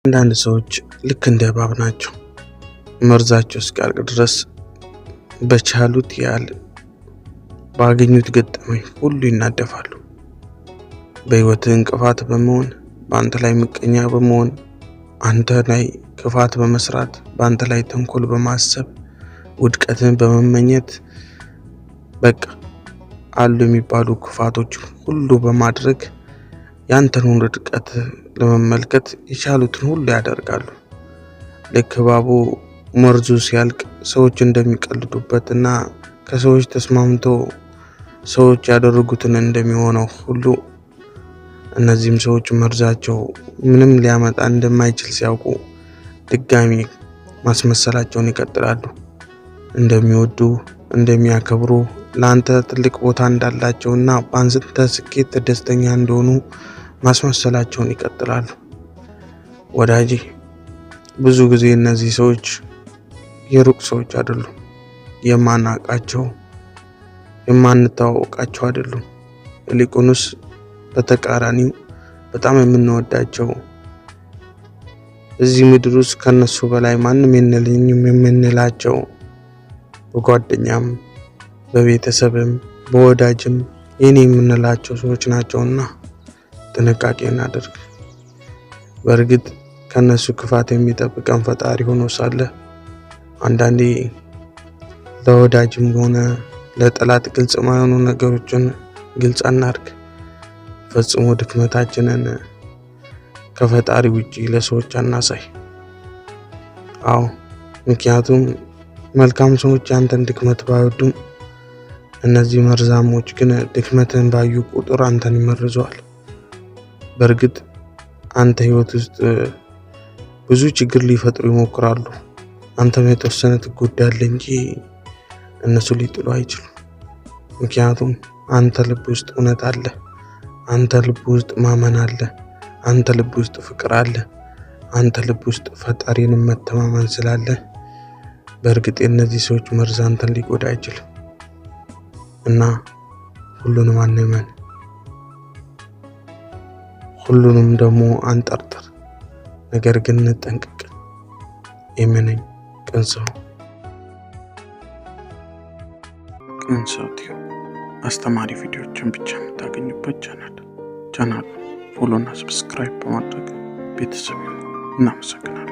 አንዳንድ ሰዎች ልክ እንደ እባብ ናቸው። መርዛቸው እስኪያልቅ ድረስ በቻሉት ያህል ባገኙት ገጠመኝ ሁሉ ይናደፋሉ። በህይወትህ እንቅፋት በመሆን በአንተ ላይ ምቀኛ በመሆን አንተ ላይ ክፋት በመስራት በአንተ ላይ ተንኮል በማሰብ ውድቀትን በመመኘት በቃ አሉ የሚባሉ ክፋቶች ሁሉ በማድረግ ያንተን ውድቀት ለመመልከት የቻሉትን ሁሉ ያደርጋሉ። ልክ እባቡ መርዙ ሲያልቅ ሰዎች እንደሚቀልዱበትና ከሰዎች ተስማምቶ ሰዎች ያደረጉትን እንደሚሆነው ሁሉ እነዚህም ሰዎች መርዛቸው ምንም ሊያመጣ እንደማይችል ሲያውቁ ድጋሚ ማስመሰላቸውን ይቀጥላሉ። እንደሚወዱ እንደሚያከብሩ ለአንተ ትልቅ ቦታ እንዳላቸውና በአንተ ስኬት ደስተኛ እንደሆኑ ማስመሰላቸውን ይቀጥላሉ። ወዳጄ ብዙ ጊዜ እነዚህ ሰዎች የሩቅ ሰዎች አይደሉም። የማናውቃቸው የማንተዋወቃቸው አይደሉም። ይልቁንስ በተቃራኒው በጣም የምንወዳቸው እዚህ ምድር ውስጥ ከነሱ በላይ ማንም የለኝም የምንላቸው በጓደኛም በቤተሰብም በወዳጅም የኔ የምንላቸው ሰዎች ናቸውና ጥንቃቄ እናድርግ። በእርግጥ ከነሱ ክፋት የሚጠብቀን ፈጣሪ ሆኖ ሳለ አንዳንዴ ለወዳጅም ሆነ ለጠላት ግልጽ የማይሆኑ ነገሮችን ግልጽ አናድርግ። ፈጽሞ ድክመታችንን ከፈጣሪ ውጪ ለሰዎች አናሳይ። ምክንያቱም መልካም ሰዎች አንተን ድክመት ባይወዱም እነዚህ መርዛሞች ግን ድክመትን ባዩ ቁጥር አንተን ይመርዘዋል። በእርግጥ አንተ ህይወት ውስጥ ብዙ ችግር ሊፈጥሩ ይሞክራሉ። አንተም የተወሰነ ትጎዳለህ እንጂ እነሱ ሊጥሉ አይችሉም። ምክንያቱም አንተ ልብ ውስጥ እውነት አለ። አንተ ልብ ውስጥ ማመን አለ። አንተ ልብ ውስጥ ፍቅር አለ። አንተ ልብ ውስጥ ፈጣሪን መተማመን ስላለ በእርግጥ እነዚህ ሰዎች መርዝ አንተን ሊጎዳ አይችልም እና ሁሉንም አንመን፣ ሁሉንም ደግሞ አንጠርጥር። ነገር ግን እንጠንቀቅ። የምነኝ ቅን ሰው አስተማሪ ቪዲዮዎችን ብቻ የምታገኙበት ቻናል ፎሎ እና ሰብስክራይብ በማድረግ ቤተሰብ እናመሰግናለን።